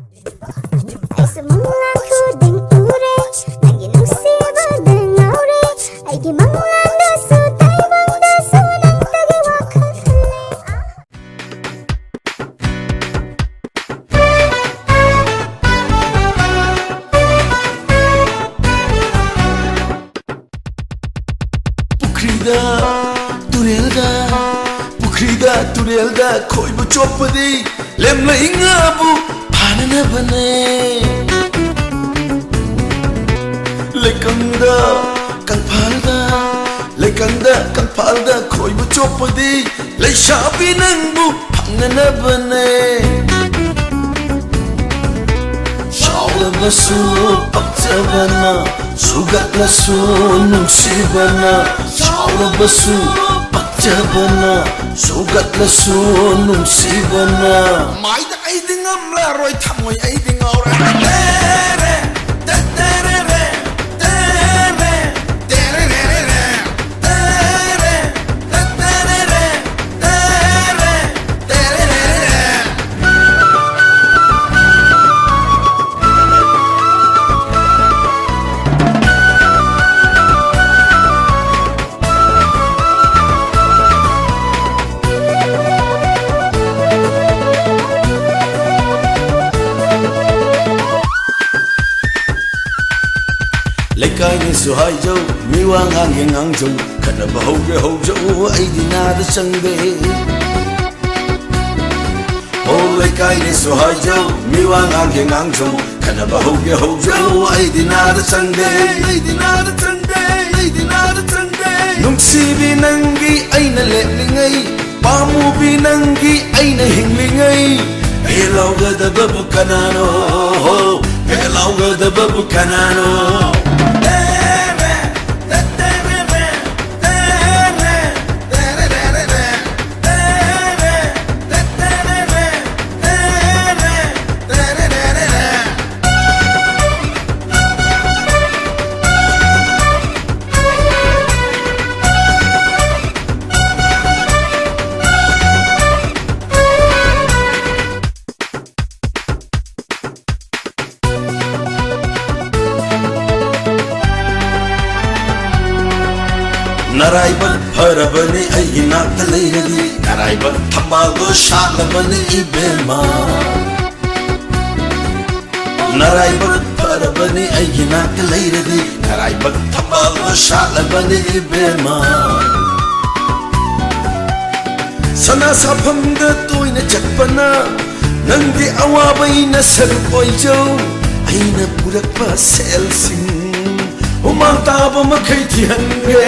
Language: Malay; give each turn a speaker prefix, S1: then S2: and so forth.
S1: Ay semulang kuding ure Lagi nang siba ng aure Ay gimangulang daso Taibang daso Nang tagiwa kakali
S2: Pukrida turelda koi bu chopadi lemla ingabu panana bane lekanda kangpalda koi bu chopadi le shabi nangbu panana bane shaula basu pakchabana sugat lasu nungsibana shaula basu pakchabana sugat lasu nungsibana mai da ai dingam la roi thamoi ai dingaura tere tere tere tere tere tere tere Lekai ni suhai jau miwa ngang ngang jau kana bahau ke hau jau ai dina da changde oh lekai ni suhai jau miwa ngang jau kana bahau ke hau jau ai dina da changde ai dina da changde ai dina da changde nungsi bi nangi aina leplingai pamu bi nangi aina hinglingai pelau ga da babu kanano pelau ga da babu kanano Naraiban harabani ayina kalayradi Naraiban thambago shalabani ibema Naraiban harabani ayina kalayradi Naraiban thambago shalabani ibema Sana saphamda toina chakpana Nangdi awabaina sarupoi jau Aina purakpa selsing Umang taba makai tihange